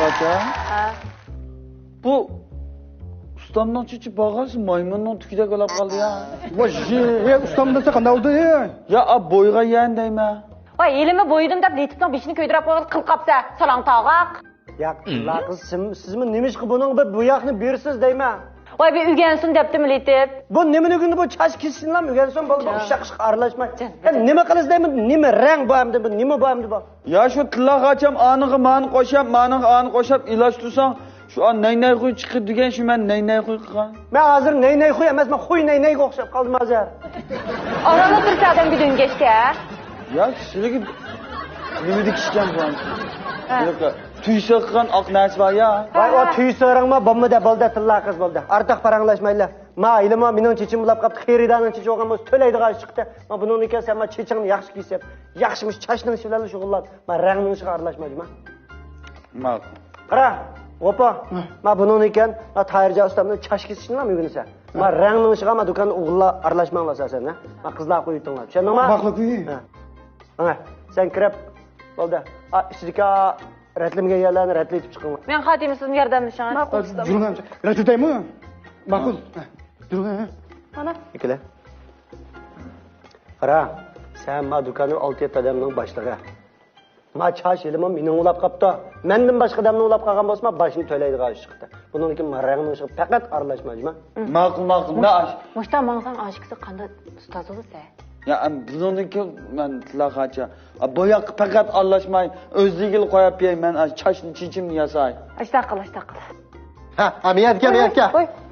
Tilakacha. Bu ustamdan chichi bag'asi maymunning tukida qolib qoldi ya. Voy, ustam desa qanday oldu? Ya bo'yga yan deyman. Voy, elimi bo'ydim deb Letitning beshini ko'ydirib qo'yib qilib qopsa, salom tog'aq. Ya qiz sizmi nima ish qilib buning bir bo'yoqni bersiz deyman. Voy, bir ugansin debdimi Letip? Bu nimani günü bu chash kessinlar ugansin bo'ldi. Shaq aralashma. Nima qilish deyman? Nima rang bu hamda bu? Nima bu hamda bu? Ya şu tilakacham anig'i mani qo'shab, maniga ani qo'shab iloj tursang, şu an naynay qo'y chiqib degan shu men naynay qo'y qilgan. Men hozir naynay qo'y emas, men qo'y naynayga o'xshab qoldim hozir. Orada tursa adam bir dengashga. Ya sizlarga nima dikishgan bu? Yo'q, tuysa qilgan oq narsa bor ya. Voy, o tuyso'rangma bo'lmada bo'ldi tilla qiz bo'ldi. Ortiq paranglashmaylar. Ma ilmo mening chechim bulab qapti, xeridaning chechi olgan bo'lsa to'laydigan chiqdi. Men buningga sen ma chechingni yaxshi kiysab, yaxshimish chashning bilan shug'ullan. Men rangning ishiga aralashmayman. Ma'qul. Qara, opa. Men buningga ma tayyorja ustamni chash kesishni mugunsa. Men rangning ishiga ma do'kon o'g'illar aralashmayman asosan, ha. Men qizlar qo'yibdinglar. Tushundingmi? Maqlab qo'y. Ha. Sen kirib bo'ldi. Ichidagi ratlimga yerlarni ratlayib chiqing. Men xatimi sizning yordamlashingiz. Ma'qul ustam. Jurg'am. Ratidaymi? Ma'qul. Jurg'am. Mana. Ikala. Qara, sen ma do'konning 6-7 odamning boshlig'i. Ma chash elimim mening ulab qapti. Mendan boshqa odamni ulab qolgan bo'lsa, boshini to'laydigan ish chiqdi. Buning uchun marag'ning ishi faqat aralashmayman. Ma'qul. Da. Mushta mangsan oshkisi qanday ustoz bo'lsa. Ya buningki men tilakacha. Bo'yoq faqat aralashmay, o'zligini qo'yib bering, men chashni chichimni yasay. Ashtaqil. Ha, amiyatga.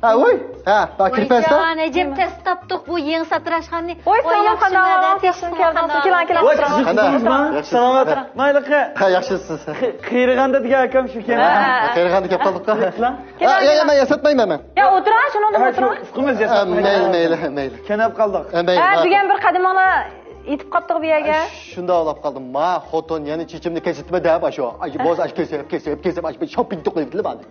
Ha, voy. Ha, kirpasda. Voy, Necip test topdik bu yeng satrashganni. Voy, salom qanday keling. Salomat. Mayliqi. Ha, yaxshisiz. Qiyirganda degan akam shu ekan. Qiyirganda kelib qoldik-ku. Ya, men yasatmayman men. Ya, o'tiring, shuni o'tiring. Hukumat yasab. Mayli. Kenab qoldik. Degan bir qadimona yetib qoldik bu yerga. Shunda olib qoldim. Ma xotin, ya'ni chichimni kesitma deb asho. Boz ash kesib, ash shopping to'qib tilmadi.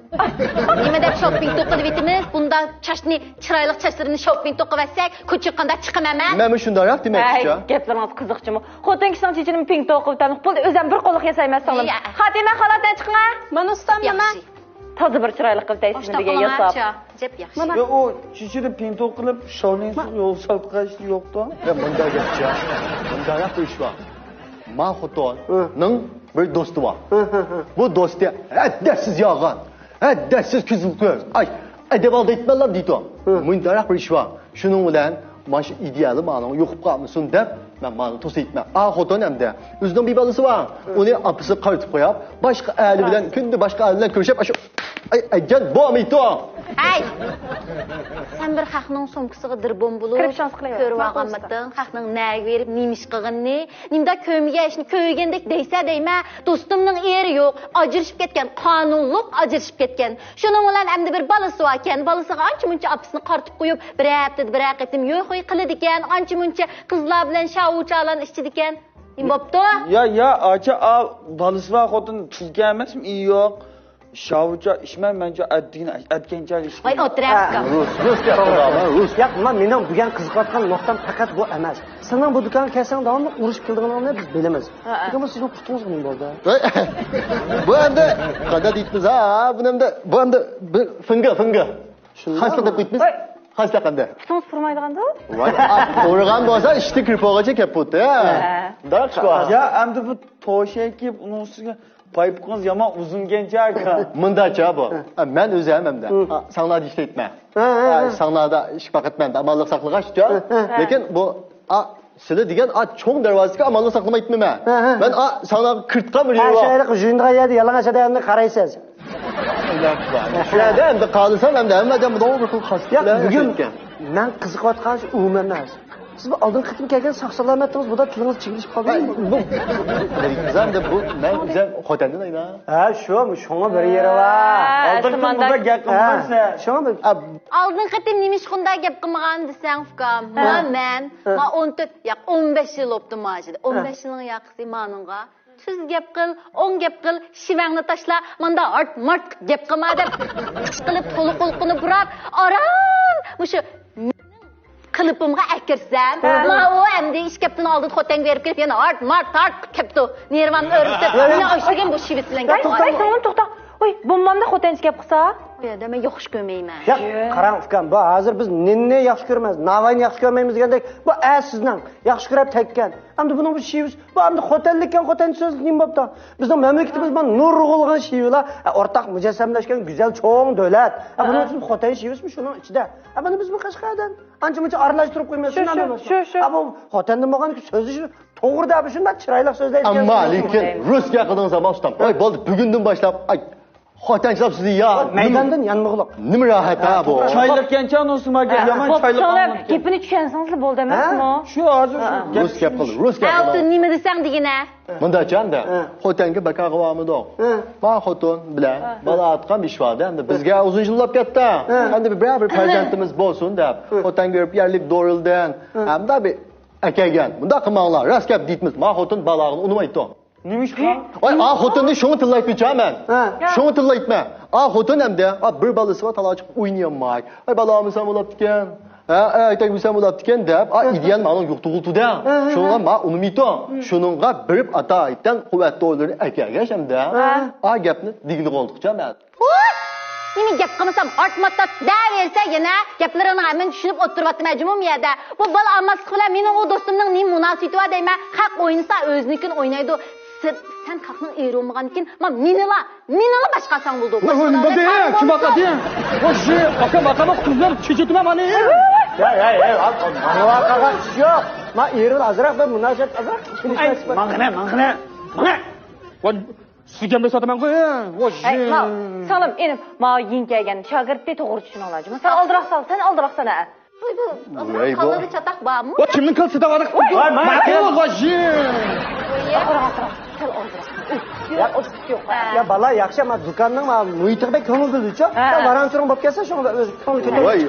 Nima deb shopping to'qib etimiz? Bunda chashni, chiroyli chashlarni shopping to'qib etsak, ko'chiqqanda chiqaman. Men shundaroq demoqchi. Gaplaringiz qiziqchimi? Xotin kishining chichini ping to'qib tanib, bo'ldi o'zim bir qo'lliq yasayman sog'lim. Xatima xolatdan chiqing. Men ustamman. Toza bir chiroyli qilib taysizmi degan yasab. Jep yaxshi. Yo, o chichini pinto qilib, shovning yo'l solib qilish yo'qda. Bunda gapcha. Bunda gap ish bor. Ma xotinning bir do'sti bor. Bu do'sti adasiz yog'on. Adasiz kuzib ko'z. Ay, adab oldi aytmalar deydi. Bunda gap ish bor. Shuning bilan mana shu ideali ma'noga yo'qib qolmasin deb men ma'no to'saytman. Xotin hamda o'zining bir bolasi bor. Uni apisi qaritib qo'yib, boshqa ayoli bilan kunda boshqa ayol bilan ko'rishib, shu ajjat bo'lmaydi. Hey! Sen bir xalqning so'mkisiga dirbom bo'lib, ko'rib olganmiding? Xalqning nariga berib nimish qilganni, nimda ko'miga ishni ko'ygandek deysa deyma, do'stimning eri yo'q, ajrashib ketgan, qonunliq ajrashib ketgan. Shuning bilan endi bir bolasi bor ekan, bolasiga ancha-muncha apisini qartib qo'yib, bir haqiqatim yo'q qiladi ekan, ancha-muncha qizlar bilan shavuchalan ishchidi ekan. Nima bo'pti? Ya, acha bolasi va xotin tuzgan emasmi? Yo'q. Shavucha ishman mencha aytganchalik ish. Voy, o'tirasizmi? Rus. Yo'q, mening bugan qiziqayotgan nuqtam faqat bu emas. Sening bu do'konga kelsang davomli urushib kelganingni biz bilamiz. Lekin bu sizning putingiz nima bo'ldi? Bu endi qanday deymiz ha? Bu endi bir finga. Xasta deb qo'yibmiz. Xasta qanday? Putingiz purmaydiganda? Voy, o'rgan bo'lsa ishni kirpoqacha kelib bo'ldi. Ya, endi bu to'shak kiyib uning ustiga paypqo'z yomon uzungancha aka. Mundacha bu. Men o'zim hamda. Sanglarda ishlayman. Sanglarda ish faqat menda amalliq saqlag'achcha. Lekin bu sizlar degan cho'ng darvozasiga amalliq saqlamayapman. Men sanglarga kirtgan bir yer bor. Shaylik jindira yerda yalang'achada qaraysiz. Shularda endi qolsam hamda hammadan bunday bir xil xosiyat. Bugun men qiziqayotgan umuman emas. Siz oldin qitim kelgan sog'-salomatimiz bu da tilingiz chigilishib qoldimi? Bizanda bu men o'zim xotindan ayna. Ha, shunga bir yeri bor. Oldin bunda gap qilmasa, shunga Oldin qitim nimish qunda gap qilmagan desang ukam. Men 14, yo'q 15 yil o'tdi majida. 15 yilning yaqisi meningga siz gap qil, 10 gap qil, shivangni tashla, menda art-mart gap qilma deb qilib to'liq burab, aram, mushu qilipimga akirsam, ma o endi ish kaptini oldi xotin berib kelib, yana art-mart kepti. Nervan o'rtib, meni o'shigan bu shivit bilan gap. To'xta. Oy, bombamda xotinchi gap qilsa? Bu yerda men yaxshi ko'rmayman. Ya qarang ukam, bu hozir biz ninni yaxshi ko'ramiz, navayni yaxshi ko'rmaymiz degandek, bu sizning yaxshi ko'rib tekkan. Endi buning bu shiyimiz, bu endi xotinlikkan xotin so'z nima bo'pti? Bizning mamlakatimiz bu nurg'ulg'an shiylar, o'rtaq mujassamlashgan go'zal cho'ng davlat. Buning uchun xotin shiyimiz shuning ichida. Buni biz bu Qashqardan ancha-muncha aralashtirib qo'ymaymiz, shundan emas. Bu xotinning bo'lgan so'zi to'g'ri deb shunday chiroyli so'zlaydi. Ammo lekin ruscha qilgan zaman ustam. Oy bo'ldi, bugundan boshlab xotinchilar sizni ya Maydondan yanmog'liq. nima rahat ha bu. Çaylıkkençe anonsumaga yomon çaylık Boshqalar anonsumaga. gapini tushunsangiz bo'ldi emasmi? Shu hozir Rus gap qildi, rus gap Avto qildi. nima desang degina. Bunda chanda. Xotinga bakag'avamidi. Men xotin bilan bola atgan ishvada endi bizga uzun yillab ketdi. Endi bir farzandimiz bo'lsin deb xotinga berib yerlik do'rildan. Hamda bir akagan. Bunda qilmanglar. Rost gap deymiz. Men xotin balog'ini unutmaydi. Neymiş bu? Oy, xotinni şunu tillaytmayman. Şunu tillaytma. Xotin hamda bir balasi va talachib o'ynayolmay. Ay balamiz ham bo'lib ekan. Aytag bilsam bo'lib ekan deb, ideal ma'lum yo'q tug'iltida. Shunga men unutmayman. Shuningga birib ata-aytdan quvvatli o'ylarni akaga hamda. Gapni digni qoldiqcha men. Nima gap qilmasam, ortmatda daversa yana gaplarini ham men tushunib o'tiribdim majmum yerda. Bu bola amaslik bilan mening o do'stimning nima munosabati bor deyman. Haq o'ynasa o'znikini o'ynaydi. Sen haqning eri olmagankin, men menila boshqasang bo'ldi. Bunda de, kim bakadi? Oşi, baka kızlar çeçetme mani. Mana vaqaga yo'q. Men eril azroq bir munosabat azroq. Mang'ina. Voy, sizga sotaman qo'y. Oşi. Salim, endi ma yinkagan shogirdni to'g'ri tushuna olajmi? Sen oldiroq sal, sen oldiroq sana. Voy, bu. Qalada chatoq bormi? O kimning qilsa davadi? Voy, ma'qul oşi. Ya bala yaxshi, men do'konning muhitiga ko'ngil bo'ldi-ku. Varanchuring bo'lib kelsa, shunga o'zi ko'ngil ketadi. Voy,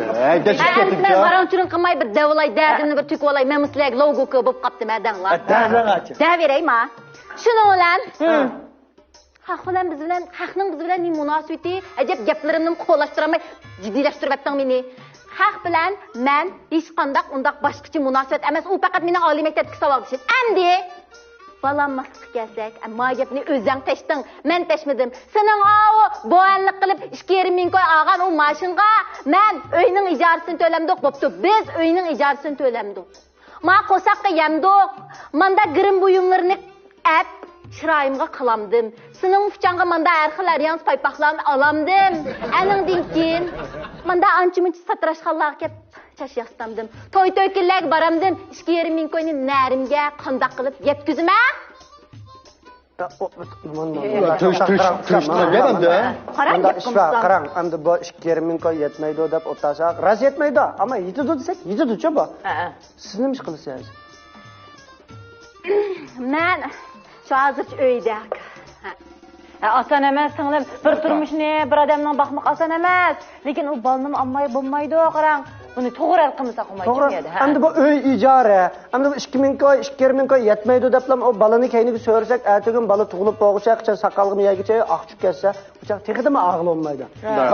dashib Men ketibdi. varanchuring qilmay bir davlay dardimni bir tukib olay. Men sizlarga logo bo'lib qopdim adanglar. Davrangachi. Daveraymi? Shuning bilan haq bilan biz bilan haqning biz bilan nima munosabati? Ajab gaplarimni qo'llashtiramay jiddiylashtiryapsan meni. Haq bilan men hech qanday undaq boshqacha munosabat emas, u faqat meni oliy maktabga savol qilishdi. Endi balanmaslik kelsak, ammo gapni o'zing tashding, men tashmadim. Sening bo'anlik qilib 2,5 ming qo'y olgan u mashinga men uyning ijarasini to'lamdik bo'pti. Biz uyning ijarasini to'lamdik. Men qo'saqqa yamdik. Menda girim buyumlarini ap chiroyimga qilamdim. Sening fuchanga menda har xil aryans paypoqlarni olamdim. Aningdan keyin menda ancha-muncha satrashxonlarga kelib chash yastamdim. To'y-to'ykinlarga baramdim. 2,5 ming qo'yni narimga qandaq qilib yetkizma. Qarang, endi bu 2,5 ming qo'y yetmaydi deb o'tasak, raz yetmaydi, ammo yetadi desak, yetadi-ku bu. Siz nima ish qilasiz? Men shu hozircha uyda. Oson emas, singlim. Bir turmushni, bir odamning boqmoq oson emas. Lekin u bolnim ammay bo'lmaydi, qarang. Buni to'g'ri qilmasa qolmaydi edi. Endi bu uy ijara, endi bu 2 ming qo'y, 2,5 ming qo'y yetmaydi deblam o balani kayniga so'rsak, ertaga bala tug'ilib bo'g'icha, saqalg'imi yegicha, oqchib ketsa, uchoq texidimi og'il olmaydi.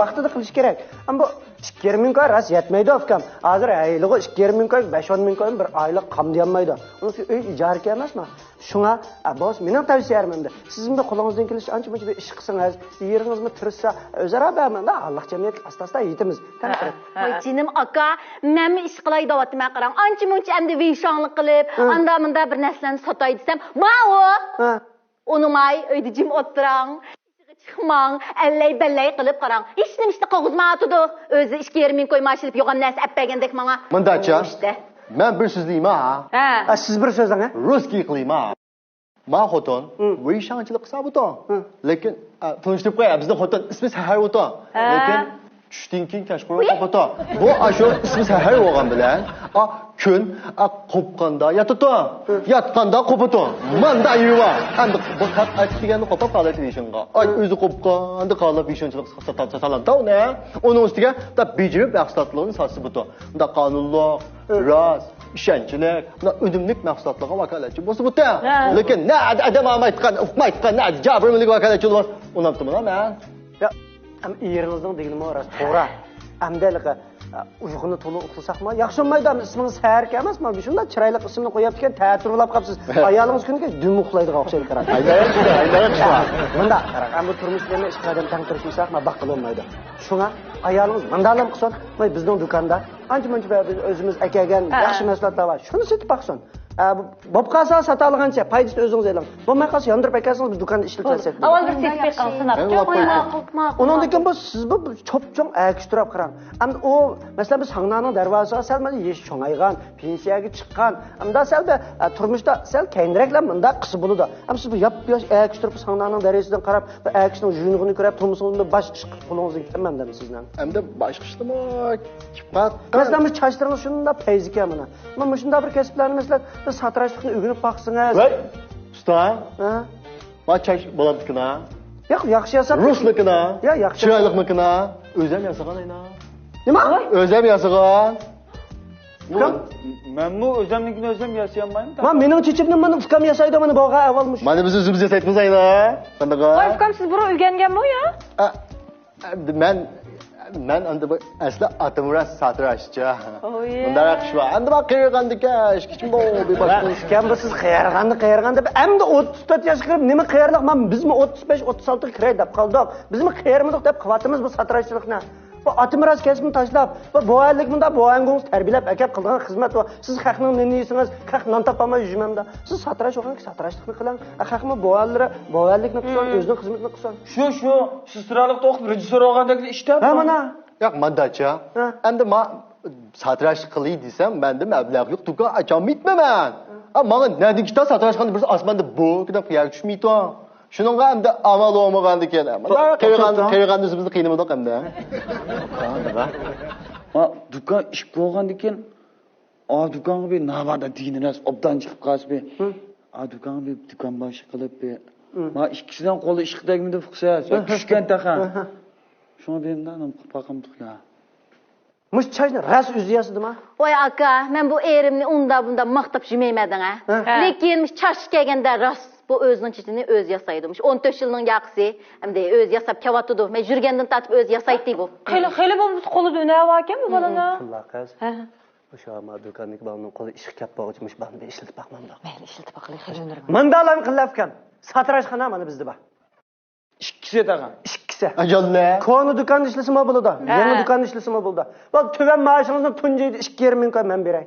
Vaqtida qilish kerak. Ammo 2,5 ming qo'y ras yetmaydi ukam. Hozir aylig'i 2,5 ming qo'y, 5-10 ming qo'y bir oylik qamdayolmaydi. Uni uy ijara emasmi? Shunga boz mening tavsiyam endi. Sizning de qo'lingizdan kelish ancha-muncha bir ish qilsangiz, yeringizni tirishsa, o'zaro bermanda Alloh jamiyat asta-asta yetimiz. Voy jinim aka, men ish qilay deyapman qarang. Ancha-muncha endi vishonlik qilib, anda-munda bir narsalarni sotay desam, "Ma'o." Unumay uyda jim o'tirang. Chiqmang, allay-ballay qilib qarang. Hech nima ishni qog'izmatidi. O'zi 2,5 ming qo'y mashilib yo'g'on narsa appagandek menga. Bundacha. Men bir so'zlayman ha. Siz bir so'zlang, ha? Ruskiy qilayman. Men xotin, vishonchilik qilsa bo'to. Lekin tunishtirib qo'yay, bizning xotin ismi Sahar o'to. Lekin tushdan keyin kashqurun qo'pata. Bu ashu ismi Sahar bo'lgan bilan, kun qo'pqanda yotadi. Yotganda qo'pata. Menda ayva. Endi bu xat aytganni qo'pab qoladi deyishingga. Ay o'zi qo'pqanda qolib vishonchilik qilsa talanta ne? Uning ustiga da bijirib mahsulotlarni sotsa bo'to. Unda qonunlar, rost, ishonchlik, unumlik mahsulotlarga vakolatchi bo'lsa bo'to. Lekin na adam aytgan, uqmaytgan, na jabrimlik vakolatchi bo'lsa, unamtimi men? Ya, yeringizni deganim rost, to'g'ri. Amdaliqa uyquni to'liq uxlasaqmi yaxshi bo'lmaydi ismingiz Sarka emasmi shunda chiroyli ismni qo'yapti ta'tirlab qolibsiz ayolingiz kuniga dum uxlaydigan o'xshaydi qarang bunda qarang bu turmushlarni ish qadam tang turishmasak baqil olmaydi shunga ayolingiz bundalam qilsin bizning do'konda ancha-muncha biz o'zimiz akagan yaxshi mahsulotlar bor shuni sotib baqsin bo'p qolsa sota olgancha foydasini o'zingiz eling bo'lmay qolsa yondirib aytsangiz biz do'konda ishlatsak avval bir sertifikat qilsin undan keyin bu siz bu cho'p-cho'ng akishtirib qarang endi u masalan biz Hangnaning darvozasiga sal mana yesh cho'ngaygan pensiyaga chiqqan unda sal turmushda sal keyinroqlar bunda qisi bo'ladi ham siz bu yop-yosh akishtirib Hangnaning darajasidan qarab bu akishning yunig'ini ko'rib turmushingizni bosh ish qilib qo'lingizga kelmanda sizdan Endi boshqa ishlama kipat. masalan biz chachlaringiz shunda fayzika mana shunda bir kasblarni masalan satrashlikni o'rganib boqsangiz Voy, usta. ha Ma chash bo'ladikina. yo'q yaxshi yasab Ruslikina. Ya, yaxshi. Chiroylikmikina. O'zim yasagan ayna. nima O'zim yasagan. Men bu o'zimnikini o'zim yasayolmayman. man mening chechimni mana ukam yasaydi mana bog'a avvalmish Mana biz o'zimiz yasaymiz ayna. Qandaqa? voy ukam siz burun o'rganganmi ya Men endi bu asli Atamurat satrashchi. Oy. Bunda yaxshi bor. Endi men qiyirgandika, hech kim bu boshqa ukam bu siz qayerganda deb endi 34 yoshga kirib nima qayerlik man bizmi 35-36 ga kiray deb qoldik bizmi qayermidik deb qilyapmiz bu satrashchilikni bu Atimiraz kasbini tashlab bu boyalik bunda boyangiz tarbiyalab akab qilgan xizmat va siz haqning nenisingiz haq non topolmay yurmamda siz satrash o'qing satrashlikni qiling haqmi boyalari boyalikni qilsin o'zining xizmatini qilsin Shu sistralikda o'qib rejissor olgandagi ishda. ha mana yo'q mandacha. Endi men satrash qilay desam, menda mablag' yo'q, do'kon ocholmayman. Menga nadikda satrash qilib bir osmonda bu deb qiyak tushmaydi. Shuningga endi amal olmagandan keyin. Qiyirganda bizni qiynamadik endi. Ma do'kon ish bo'lgandan keyin do'konga bir navada diniras obdan chiqib qolsa bir do'konga bir do'kon boshi qilib bir ma ikkisidan qo'li ishqidagimi deb qilsa tushgan taqa shuni deyimdan qilib boqamdik ya mush chayni ras o'ziyasidimi voy aka men bu erimni bunda maqtab jurmaymading ha lekin chash kelganda rost bu o'zining chichini o'z yasaydimiş 14 yilning yaqisi hamda o'z yasab kevatdi men yurgandan tatib o'z yasaydi bu xeli bu qo'lida unab ekan bu balani qiz o'sha ma do'konniki bolaning qo'li ish kap bo'g'ich banda ishlatib baqmamda mayli ishlatib baqilay xeli undirib mandalan qilafkan satrashxona mana bizda bor ikkisi taqa ikkisi Ajolla. konu do'konda ishlasam bo'ladi yangi do'konda ishlasam bo'ladi va tuvan maoshingizni tunjiydi 2,5 ming qo'y men beray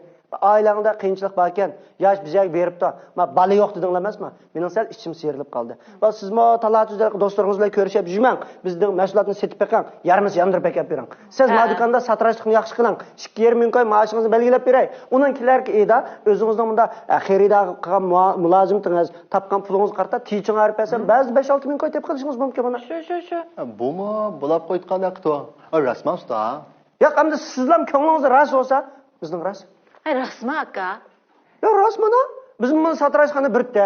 oilangda qiyinchilik bor ekan yosh bizga beribdi ma bali yo'q dedinglar emasmi mening sal ichim serilib qoldi va sizmi talatuzlar do'stlaringiz bilan ko'rishib yurmang bizning mahsulotni setib beqing yarmisi yondirib bekab bering siz ma do'konda satrashlikni yaxshi qiling 2,5 ming qo'y maoshingizni belgilab beray undan kelarki eda o'zingizning bunda xaridor qilgan mulozimtingiz topgan pulingiz qarta tiching arib bersa ba'zi 5-6 ming qo'y deb qilishingiz mumkin buni shu Bumi bo'lib qo'ygan aqto. Rasman usta. yo'q endi sizlar ko'nglingiz ras bo'lsa bizning ras ay rasmi aka yo rost mana biz bunu satrashxona birda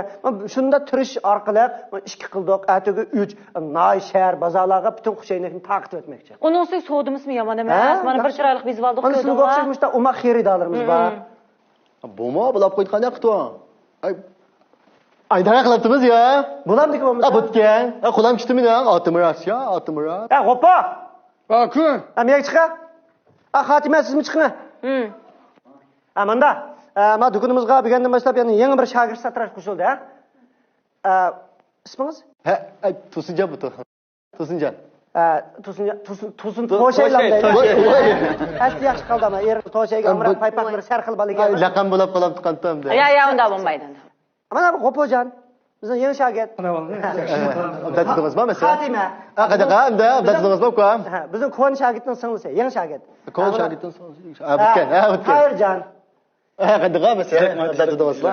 shunda turish orqali ishga qildik atigi 3 nay shahar bozorlarga butun xushaylikni taqdim etmoqchi uning ustiga sovdimismi yomon emas mana bir chiroyli biz oldik mana sizga o'xshashmishda uma xaridorlarimiz bor Bumi bo'lib qo'ygan aqto. Aydara qilyapmiz ya. bo'lamdiki bo'lmasa Butgan. Qo'lam chiqdimi Atamurat ya, Atamurat. g'o'pa ku amiyak chiqa xotima sizmi chiqing manda ma do'konimizga bo'lgandan boshlab yana yangi bir shogird satrash qo'shildi ismingiz To'sinjon bu. To'sinjon. To'sin to'shaylar asli yaxshi qoldi ama er to'shayga amra paypaq bir sarxil baliga Laqam bo'lib qolibdi qantamda. ya unda bo'lmaydi mana bu g'o'pojon bizning yangi shogird Abdatdingizmi mesela? xotima Qanaqa endi abdatdingizmi ku? bizning ko'n shogirdning singlisi yangi shogird Ko'l shogirdim. Butgan, butgan. Xayrjon Qanaqa mesela? Abdatdingizmi?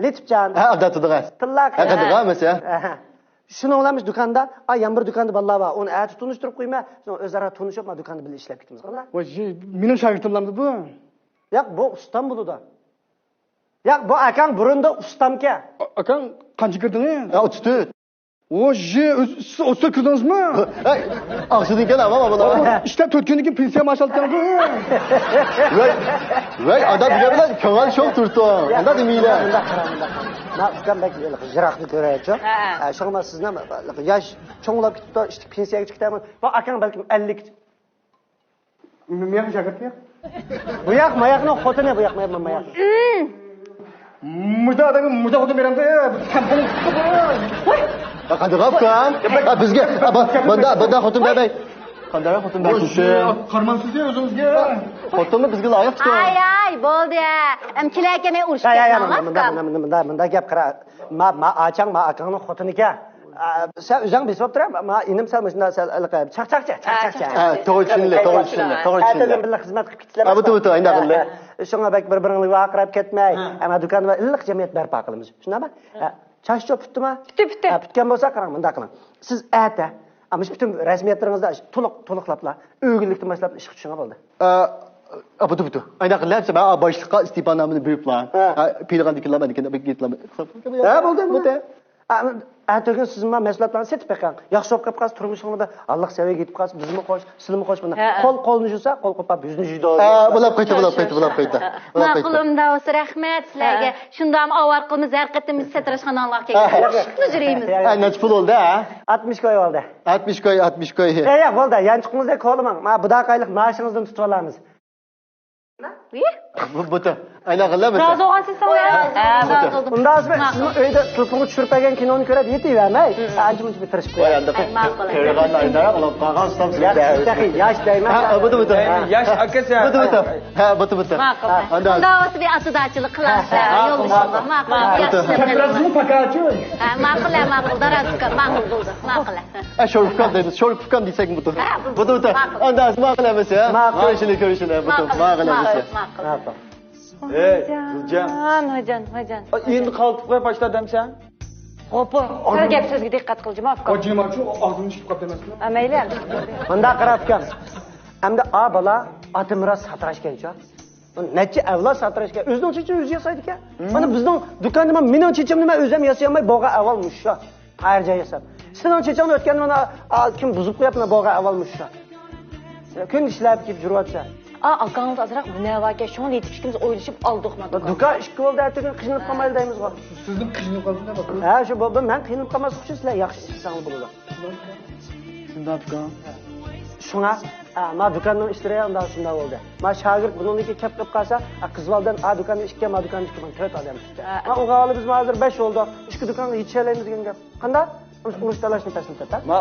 Letibjon Abdatdingiz. tillaq Qanaqa mesela? shuni olamiz do'konda yan bir do'konda bolalar bor uni ati tunishtirib qo'yma o'zaro tunishib ma do'konni birga ishlab ketamiz qana Mening shogirdimlarmi bu? yo'q bu ustam bo'ladi yo'q bu akang burunda ustamka Akang qancha kirdingiz? 34. Oje, o'sha kirdingizmi? Aqshidan kelaman bular. Ishlab 4 kundan keyin pensiya maosh olganku. Voy, adam bilan ko'ngil sho'q turdi. Unda demanglar. ma ukambek jiroqni ko'raychi shunga sizni yosh cho'nglab ketibdi pensiyaga chiqdaman bu akang balkim 50 Men shagird ya. Bu yak mayakning xotini bu yak mayak. Murda xotin beramda. Qanday qilibkan? Bizga bunda xotin bermay. Qanday xotin bersin? Qarmansiz o'zingizga. Xotinni bizga loyiq tutun. Ay, bo'ldi. Kilarga urush Munda gap qara. Ma achang ma akangning xotiniga. Sen o'zing besib turib, ma inim sen shunda chaqchaqcha. To'g'ri tushunli. Atadan birga xizmat qilib ketdilar. Bu, ayna qildi. Shunga bak bir-biringizga vaqirab ketmay, ama do'konda illiq jamiyat barpo qilamiz. Shunami? Chash chop bitdimi? Bitdi. Bitgan bo'lsa qarang, bunda qiling. Siz ata, ama bütün rasmiyatlaringizda to'liqlab, o'g'illikni boshlab ish tushunga bo'ldi. Bu. Ayna qildi. Ben boshliqqa istiqomamni beribman. Pilgan dikillar men ketlam. Bo'ldi. Atogin siz men mas'uliyatlarni setib beqang. Yaxshi olib qolib qolsa turmushingizda Alloh seviyaga yetib qolsa, bizmi qo'sh, sizmi qo'sh bunda. Qo'lni yuvsa, qo'l qo'pab bizni juydi. Bo'lib qayta. Ma'qulimda olsa rahmat sizlarga. Shunda ham ovarqimiz har qatimiz satrashxonalarga kelib qo'shni juraymiz. Necha pul oldi, ha? 60 koy oldi. 60 koy. Yo'q, bo'ldi. Yanchiqingizda qo'limang. Men budaqaylik maoshingizni tutib olamiz. Bu. Ayna qildi. Rozi bo'lgansiz Unda siz uyda telefonni tushirib olgan kinoni ko'rib yetavermay, ancha-muncha bitirishib qo'yadi. Qo'ygan aynar qilib qolgan so'm sizga. Yosh deyman. Bu. Yosh akasi. Bu. Unda o'sib asudachilik qilasiz. Yo'lishingizga ma'qul. Ma'qul, darazga ma'qul bo'ldi. Ma'qul. Sho'rqufkan desak bu. Bu. Unda asma qilamiz, ha? Ko'rishini. Bu. Ma'qul. Guljan. Ho'jan. Endi qaltiqlay boshladim sen. Xo'p, sal gap so'zga diqqat qil, javob qil. Ojimachu og'zimni ishib qolib emasmi? Mayli. Bunda qarabkan. Hamda a bola atimiras satrashgancha. Necha avlod satrashgan. O'zining uchun o'zi yasaydi ekan. Mana bizning do'konda men mening chechimni men o'zim yasay olmay, bog'a avval mushsha. Qayerga yasab. Sening chechingni o'tgan mana kim buzib qo'yapti, bog'a avval mushsha. Kun ishlab kelib juryapsa. Akangni azroq bunavaga shuni yetib chiqimiz o'ylashib oldik-mi? Do'kon ishga bo'ldi, ertaga qiynalib qolmaydi deymiz. Sizni qiynalib qoldi bak. Ha, shu bo'ldi. Men qiynalib qolmaslik uchun sizlar yaxshi ishlasanglar bo'ladi. Shunday ekan. Shunga, men do'kondan ishlayapman, shunday bo'ldi. Men shogird buningga kelib qolsa, qizvaldan do'konni ishga, men do'konni ishga 4 odam tutdi. Men o'g'ali biz hozir 5 oldi. Ishga do'konga yetishaymiz degan gap. Qanday? Urush talashni tashlab ketdi. Ma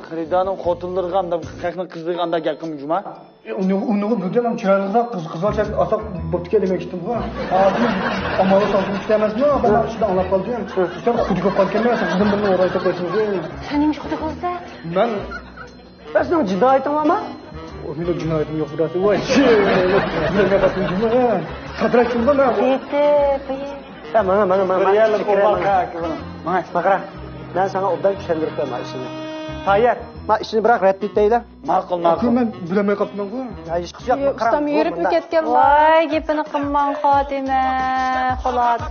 xaridaning xotinlariga ham, qaqning qizlariga ham gap qilmijma. Uni bugün ham chiroyliroq qizg'alchak atoq bo'ptga demoqchidim ku. Hozir ommaga solib ishlamasmi? Ben shunday anglab qoldim. Sen xuddi ko'p qolganmas, qizim bilan o'rayta qo'ysingiz. Sen nima xudo qilsa? Men Sen jinoyatim ama? o'zimda jinoyatim yo'q burasi. Voy, nima qildim jinoyat? Satrashimda men. Mana. Baqara. Ben sana obdan tushundirib qo'yaman ishini. Tayyor. Men ishini biroq rad etdinglar. Ma'qul. Men bilmay qolibman ku. Hech qilib yo'q. Ustam yurib ketgan. Voy, gapini qilmang Xotima. Xolos.